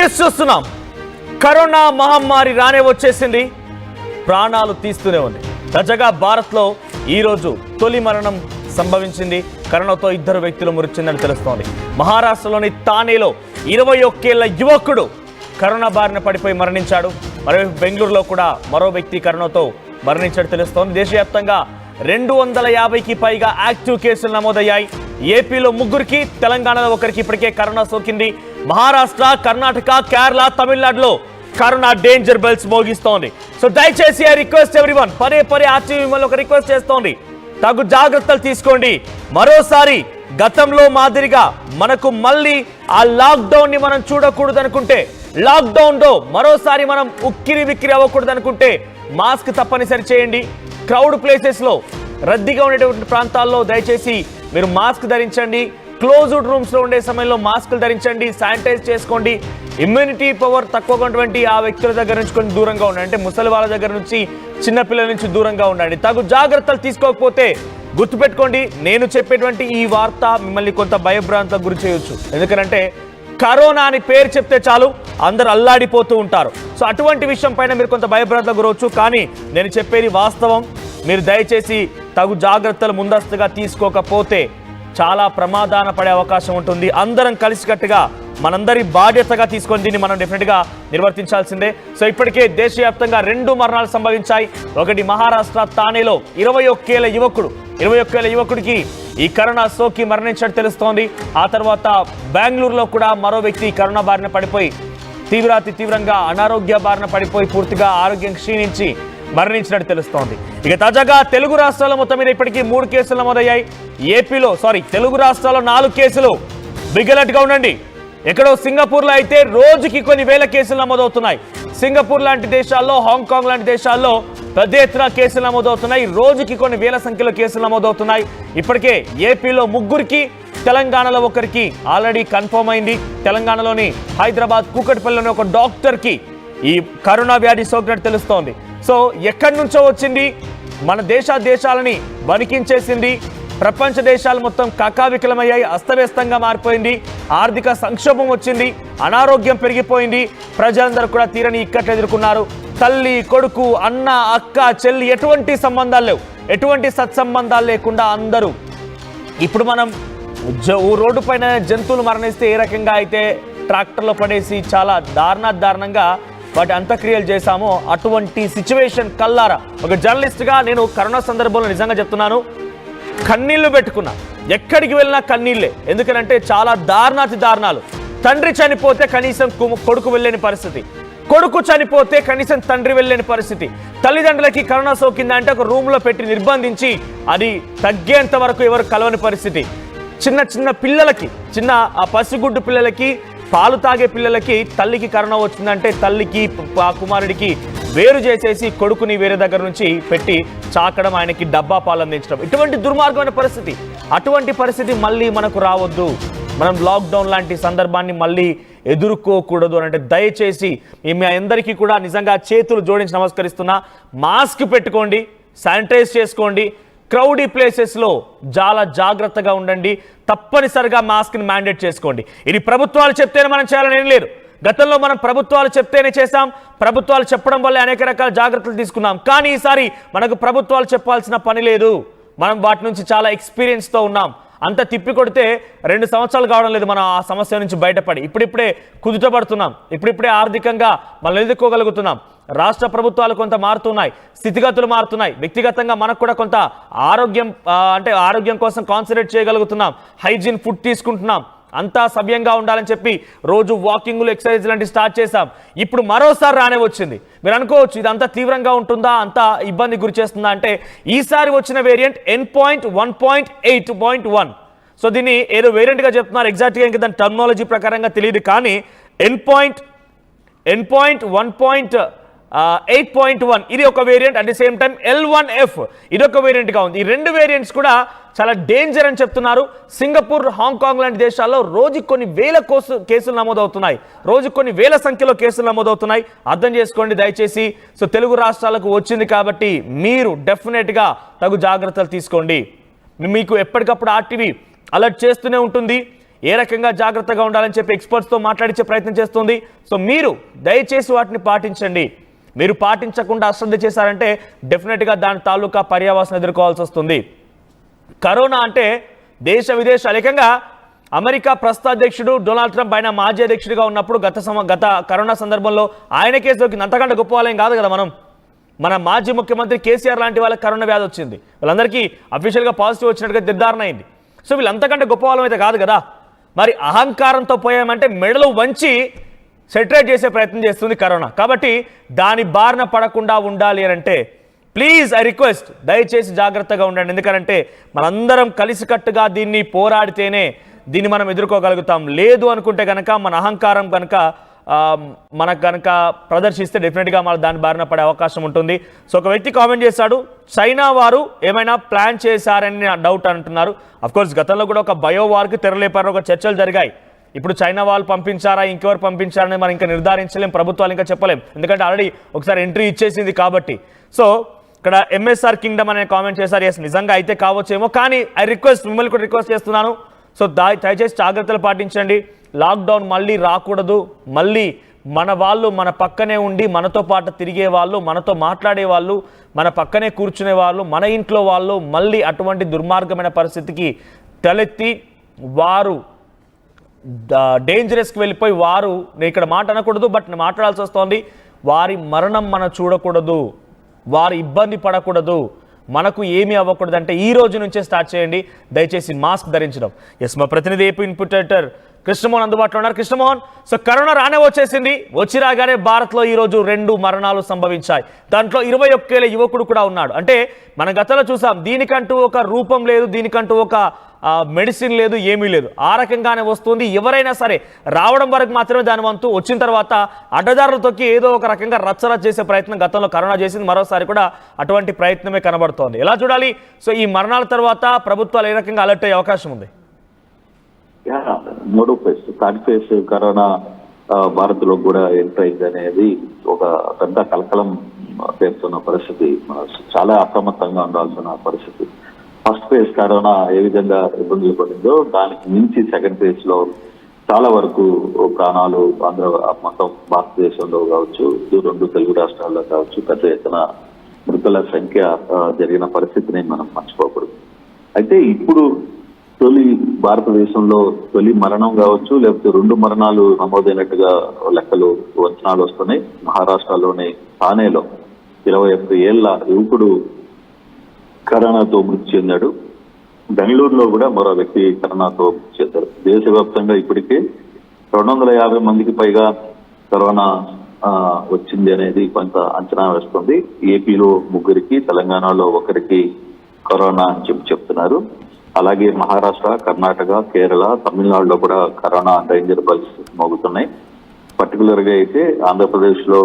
News చూస్తున్నాం. Corona మహమ్మారి రానే వచ్చేసింది, ప్రాణాలు తీస్తూనే ఉంది. తాజాగా భారత్లో ఈరోజు తొలి మరణం సంభవించింది. కరోనాతో 2 వ్యక్తులు మృతి చెందని తెలుస్తోంది. మహారాష్ట్రలోని తానేలో 21 ఏళ్ల యువకుడు కరోనా బారిన పడిపోయి మరణించాడు. మరోవైపు బెంగళూరులో కూడా మరో వ్యక్తి కరోనాతో మరణించాడు తెలుస్తోంది. దేశవ్యాప్తంగా 250కి పైగా యాక్టివ్ కేసులు నమోదయ్యాయి. ఏపీలో 3కి, తెలంగాణలో 1కి ఇప్పటికే కరోనా సోకింది. మహారాష్ట్ర, కర్ణాటక, కేరళ, తమిళనాడులో కరోనా డేంజర్ బెల్స్ మోగిస్తోంది. సో దయచేసి ఐ రిక్వెస్ట్ ఎవ్రీవన్, పదే ఆర్టీవీ మిమ్మల్ని ఒక రిక్వెస్ట్ చేస్తోంది, తగు జాగ్రత్తలు తీసుకోండి. మరోసారి గతంలో మాదిరిగా మనకు మళ్ళీ ఆ లాక్డౌన్ ని మనం చూడకూడదు అనుకుంటే, లాక్డౌన్ లో మరోసారి మనం ఉక్కిరి విక్కిరి అవ్వకూడదు అనుకుంటే మాస్క్ తప్పనిసరి చేయండి. క్రౌడ్ ప్లేసెస్ లో, రద్దీగా ఉండేటువంటి ప్రాంతాల్లో దయచేసి మీరు మాస్క్ ధరించండి. క్లోజ్డ్ రూమ్స్ లో ఉండే సమయంలో మాస్కులు ధరించండి. శానిటైజ్ చేసుకోండి. ఇమ్యూనిటీ పవర్ తక్కువగా ఉన్నటువంటి ఆ వ్యక్తుల దగ్గర నుంచి కొంచెం దూరంగా ఉండండి. అంటే ముసలి వాళ్ళ దగ్గర నుంచి, చిన్నపిల్లల నుంచి దూరంగా ఉండండి. తగు జాగ్రత్తలు తీసుకోకపోతే గుర్తుపెట్టుకోండి, నేను చెప్పేటువంటి ఈ వార్త మిమ్మల్ని కొంత భయభ్రాంతకు గురి చేయొచ్చు. ఎందుకంటే కరోనా అని పేరు చెప్తే చాలు అందరు అల్లాడిపోతూ ఉంటారు. సో అటువంటి విషయం పైన మీరు కొంత భయభ్రాంతకు గురవచ్చు. కానీ నేను చెప్పేది వాస్తవం. మీరు దయచేసి తగు జాగ్రత్తలు ముందస్తుగా తీసుకోకపోతే చాలా ప్రమాదాన పడే అవకాశం ఉంటుంది. అందరం కలిసికట్టుగా మనందరి బాధ్యతగా తీసుకొని దీన్ని మనం డెఫినెట్గా నిర్వర్తించాల్సిందే. సో ఇప్పటికే దేశవ్యాప్తంగా 2 మరణాలు సంభవించాయి. ఒకటి మహారాష్ట్ర తానేలో 21 ఏళ్ల యువకుడికి ఈ కరోనా సోకి మరణించినట్టు తెలుస్తోంది. ఆ తర్వాత బెంగళూరులో కూడా మరో వ్యక్తి కరోనా బారిన పడిపోయి తీవ్రంగా అనారోగ్య బారిన పడిపోయి పూర్తిగా ఆరోగ్యం క్షీణించి మరణించినట్టు తెలుస్తోంది. ఇక తాజాగా తెలుగు రాష్ట్రాల్లో మొత్తం మీద ఇప్పటికీ 3 కేసులు నమోదయ్యాయి. తెలుగు రాష్ట్రాల్లో 4 కేసులు. బిగ్ అలర్ట్ గా ఉండండి. ఎక్కడో సింగపూర్లో అయితే రోజుకి కొన్ని వేల కేసులు నమోదవుతున్నాయి. సింగపూర్ లాంటి దేశాల్లో, హాంకాంగ్ లాంటి దేశాల్లో పెద్ద ఎత్తున కేసులు నమోదవుతున్నాయి. రోజుకి కొన్ని వేల సంఖ్యలో కేసులు నమోదవుతున్నాయి. ఇప్పటికే ఏపీలో 3కి, తెలంగాణలో 1కి ఆల్రెడీ కన్ఫర్మ్ అయింది. తెలంగాణలోని హైదరాబాద్ కూకట్పల్లిలోని ఒక డాక్టర్కి ఈ కరోనా వ్యాధి సోకినట్టు తెలుస్తోంది. సో ఎక్కడి నుంచో వచ్చింది, మన దేశాలని వణికించేసింది. ప్రపంచ దేశాలు మొత్తం కకావికలమయ్యాయి, అస్తవ్యస్తంగా మారిపోయింది. ఆర్థిక సంక్షోభం వచ్చింది, అనారోగ్యం పెరిగిపోయింది. ప్రజలందరూ కూడా తీరని ఇక్కట్లు ఎదుర్కొన్నారు. తల్లి, కొడుకు, అన్న, అక్క, చెల్లి ఎటువంటి సంబంధాలు లేవు. ఎటువంటి సత్సంబంధాలు లేకుండా అందరూ ఇప్పుడు మనం రోడ్డు పైన జంతువులు మరణిస్తే ఏ రకంగా అయితే ట్రాక్టర్లో పడేసి చాలా దారుణంగా వాటి అంత్యక్రియలు చేశామో అటువంటి సిచ్యువేషన్ కల్లారా ఒక జర్నలిస్ట్గా నేను కరోనా సందర్భంలో నిజంగా చెప్తున్నాను, కన్నీళ్లు పెట్టుకున్నా. ఎక్కడికి వెళ్ళినా కన్నీళ్లే. ఎందుకంటే చాలా దారుణాలు. తండ్రి చనిపోతే కనీసం కొడుకు వెళ్ళలేని పరిస్థితి, కొడుకు చనిపోతే కనీసం తండ్రి వెళ్ళలేని పరిస్థితి. తల్లిదండ్రులకి కరోనా సోకిందంటే ఒక రూమ్లో పెట్టి నిర్బంధించి అది తగ్గేంత వరకు ఎవరు కలవని పరిస్థితి. చిన్న పిల్లలకి, ఆ పసిగుడ్డు పిల్లలకి, పాలు తాగే పిల్లలకి తల్లికి కరోనా వచ్చిందంటే తల్లికి, ఆ కుమారుడికి వేరు చేసేసి కొడుకుని వేరే దగ్గర నుంచి పెట్టి చాకడం, ఆయనకి డబ్బా పాలు అందించడం, ఇటువంటి దుర్మార్గమైన పరిస్థితి. అటువంటి పరిస్థితి మళ్ళీ మనకు రావద్దు. మనం లాక్డౌన్ లాంటి సందర్భాన్ని మళ్ళీ ఎదుర్కోకూడదు అంటే దయచేసి మీ అందరికీ కూడా నిజంగా చేతులు జోడించి నమస్కరిస్తున్నా. మాస్క్ పెట్టుకోండి, శానిటైజ్ చేసుకోండి. క్రౌడీ ప్లేసెస్లో చాలా జాగ్రత్తగా ఉండండి. తప్పనిసరిగా మాస్క్ని మ్యాండేట్ చేసుకోండి. ఇది ప్రభుత్వాలు చెప్తేనే మనం చేయాలని ఏం లేదు. గతంలో మనం ప్రభుత్వాలు చెప్తేనే చేశాం. ప్రభుత్వాలు చెప్పడం వల్లే అనేక రకాల జాగ్రత్తలు తీసుకున్నాం. కానీ ఈసారి మనకు ప్రభుత్వాలు చెప్పాల్సిన పని లేదు. మనం వాటి నుంచి చాలా ఎక్స్పీరియన్స్తో ఉన్నాం. అంత తిప్పి కొడితే 2 సంవత్సరాలు కావడం లేదు మనం ఆ సమస్య నుంచి బయటపడి. ఇప్పుడిప్పుడే కుదుటపడుతున్నాం. ఇప్పుడిప్పుడే ఆర్థికంగా మనం ఎదుర్కోగలుగుతున్నాం. రాష్ట్ర ప్రభుత్వాలు కొంత మారుతున్నాయి, స్థితిగతులు మారుతున్నాయి. వ్యక్తిగతంగా మనకు కూడా కొంత ఆరోగ్యం కోసం కాన్సన్ట్రేట్ చేయగలుగుతున్నాం. హైజీన్ ఫుడ్ తీసుకుంటున్నాం. అంతా సవ్యంగా ఉండాలని చెప్పి రోజు వాకింగ్లు, ఎక్సర్సైజ్ లాంటివి స్టార్ట్ చేశాం. ఇప్పుడు మరోసారి రానే వచ్చింది. మీరు అనుకోవచ్చు ఇదంతా తీవ్రంగా ఉంటుందా, అంతా ఇబ్బంది గురి చేస్తుందా అంటే ఈసారి వచ్చిన వేరియంట్ N.1.8.1. సో దీన్ని ఏదో వేరియంట్గా చెప్తున్నారు. ఎగ్జాక్ట్గా ఇంకా దాని టర్మినాలజీ ప్రకారంగా తెలియదు. కానీ N.1.8.1 ఇది ఒక variant. At the same time L1F ఇది ఒక వేరియంట్గా ఉంది. ఈ 2 వేరియంట్స్ కూడా చాలా డేంజర్ అని చెప్తున్నారు. సింగపూర్, హాంకాంగ్ లాంటి దేశాల్లో రోజుకి కొన్ని వేల కేసులు నమోదవుతున్నాయి. రోజుకి కొన్ని వేల సంఖ్యలో కేసులు నమోదవుతున్నాయి. అర్థం చేసుకోండి దయచేసి. సో తెలుగు రాష్ట్రాలకు వచ్చింది కాబట్టి మీరు డెఫినెట్గా తగు జాగ్రత్తలు తీసుకోండి. మీకు ఎప్పటికప్పుడు ఆర్టీవీ అలర్ట్ చేస్తూనే ఉంటుంది. ఏ రకంగా జాగ్రత్తగా ఉండాలని చెప్పి ఎక్స్పర్ట్స్తో మాట్లాడించే ప్రయత్నం చేస్తుంది. సో మీరు దయచేసి వాటిని పాటించండి. మీరు పాటించకుండా అశ్రద్ధ చేశారంటే డెఫినెట్గా దాని తాలూకా పర్యావసనం ఎదుర్కోవాల్సి వస్తుంది. కరోనా అంటే దేశ విదేశాలు, ఏకంగా అమెరికా ప్రస్తుత అధ్యక్షుడు డొనాల్డ్ ట్రంప్ ఆయన మాజీ అధ్యక్షుడిగా ఉన్నప్పుడు గత కరోనా సందర్భంలో ఆయనకే సోకింది. అంతకంటే గొప్ప వాళ్ళేం కాదు కదా మనం. మన మాజీ ముఖ్యమంత్రి కేసీఆర్ లాంటి వాళ్ళకి కరోనా వ్యాధి వచ్చింది, వాళ్ళందరికీ అఫీషియల్గా పాజిటివ్ వచ్చినట్టుగా నిర్ధారణ అయింది. సో వీళ్ళంతకంటే గొప్ప వాళ్ళం అయితే కాదు కదా. మరి అహంకారంతో పోయామంటే మెడలు వంచి సెటరేట్ చేసే ప్రయత్నం చేస్తుంది కరోనా. కాబట్టి దాని బారిన పడకుండా ఉండాలి అని అంటే ప్లీజ్ ఐ రిక్వెస్ట్, దయచేసి జాగ్రత్తగా ఉండండి. ఎందుకంటే మనందరం కలిసికట్టుగా దీన్ని పోరాడితేనే దీన్ని మనం ఎదుర్కోగలుగుతాం. లేదు అనుకుంటే కనుక మన అహంకారం కనుక మనకు కనుక ప్రదర్శిస్తే డెఫినెట్గా మన దాని బారిన పడే అవకాశం ఉంటుంది. సో ఒక వ్యక్తి కామెంట్ చేశాడు, చైనా వారు ఏమైనా ప్లాన్ చేశారని డౌట్ అంటున్నారు. అఫ్కోర్స్ గతంలో కూడా ఒక బయో వార్కి తెరలేపారు, ఒక చర్చలు జరిగాయి. ఇప్పుడు చైనా వాళ్ళు పంపించారా ఇంకెవరు పంపించారని మనం ఇంకా నిర్ధారించలేం, ప్రభుత్వాలు ఇంకా చెప్పలేం. ఎందుకంటే ఆల్రెడీ ఒకసారి ఎంట్రీ ఇచ్చేసింది కాబట్టి. సో ఇక్కడ ఎంఎస్ఆర్ కింగ్డమ్ అనే కామెంట్ చేశారు. ఎస్, నిజంగా అయితే కావచ్చేమో, కానీ ఐ రిక్వెస్ట్, మిమ్మల్ని కూడా రిక్వెస్ట్ చేస్తున్నాను. సో దయచేసి జాగ్రత్తలు పాటించండి. లాక్డౌన్ మళ్ళీ రాకూడదు. మళ్ళీ మన వాళ్ళు మన పక్కనే ఉండి మనతో పాటు తిరిగే వాళ్ళు, మనతో మాట్లాడే వాళ్ళు, మన పక్కనే కూర్చునే వాళ్ళు, మన ఇంట్లో వాళ్ళు మళ్ళీ అటువంటి దుర్మార్గమైన పరిస్థితికి తలెత్తి వారు డేంజరస్కి వెళ్ళిపోయి వారు, నేను ఇక్కడ మాట అనకూడదు బట్ నేను మాట్లాడాల్సి వస్తుంది, వారి మరణం మనం చూడకూడదు, వారు ఇబ్బంది పడకూడదు, మనకు ఏమీ అవ్వకూడదు అంటే ఈ రోజు నుంచే స్టార్ట్ చేయండి. దయచేసి మాస్క్ ధరించడం. ఎస్, మా ప్రతినిధి ఏపీ ఇన్పుట్ ఎడిటర్ కృష్ణమోహన్ అందుబాటులో ఉన్నారు. కృష్ణమోహన్, సో కరోనా రానే వచ్చేసింది. వచ్చి రాగానే భారత్లో ఈరోజు 2 మరణాలు సంభవించాయి. దాంట్లో 21 ఏళ్ల యువకుడు కూడా ఉన్నాడు. అంటే మన గతంలో చూసాం, దీనికంటూ ఒక రూపం లేదు, దీనికంటూ ఒక మెడిసిన్ లేదు, ఏమీ లేదు, ఆ రకంగానే వస్తుంది. ఎవరైనా సరే రావడం వరకు మాత్రమే దాని వంతు, వచ్చిన తర్వాత అడ్డదారులు తొక్కి ఏదో ఒక రకంగా రచ్చరచ్చ చేసే ప్రయత్నం గతంలో కరోనా చేసింది. మరోసారి కూడా అటువంటి ప్రయత్నమే కనబడుతోంది. ఎలా చూడాలి? సో ఈ మరణాల తర్వాత ప్రభుత్వాలు ఏ రకంగా అలర్ట్ అయ్యే అవకాశం ఉంది? మూడో phase, third phase corona Bharat లో కూడా ఎంటర్ అయింది అనేది ఒక పెద్ద కలకలం పేరుతున్న పరిస్థితి. చాలా అప్రమత్తంగా ఉండాల్సిన పరిస్థితి. ఫస్ట్ ఫేజ్ కరోనా ఏ విధంగా ఇబ్బందులు పడిందో దానికి మించి సెకండ్ ఫేజ్ లో చాలా వరకు ప్రాణాలు మొత్తం భారతదేశంలో కావచ్చు, 2 తెలుగు రాష్ట్రాల్లో కావచ్చు పెద్ద ఎత్తున మృతుల సంఖ్య జరిగిన పరిస్థితిని మనం మర్చిపోకూడదు. అయితే ఇప్పుడు భారతదేశంలో తొలి మరణం కావచ్చు, లేకపోతే 2 మరణాలు నమోదైనట్టుగా లెక్కలు అంచనాలు వస్తున్నాయి. మహారాష్ట్రలోని థానేలో 21 ఏళ్ల యువకుడు కరోనాతో మృతి చెందాడు. బెంగళూరులో కూడా మరో వ్యక్తి కరోనాతో మృతి చెందారు. దేశవ్యాప్తంగా ఇప్పటికే 250 మందికి పైగా కరోనా వచ్చింది అనేది కొంత అంచనా వేస్తుంది. ఏపీలో 3, తెలంగాణలో 1 కరోనా అని చెప్తున్నారు. అలాగే మహారాష్ట్ర, కర్ణాటక, కేరళ, తమిళనాడులో కూడా కరోనా డేంజర్ బెల్స్ మోగుతున్నాయి. పర్టికులర్ గా అయితే ఆంధ్రప్రదేశ్ లో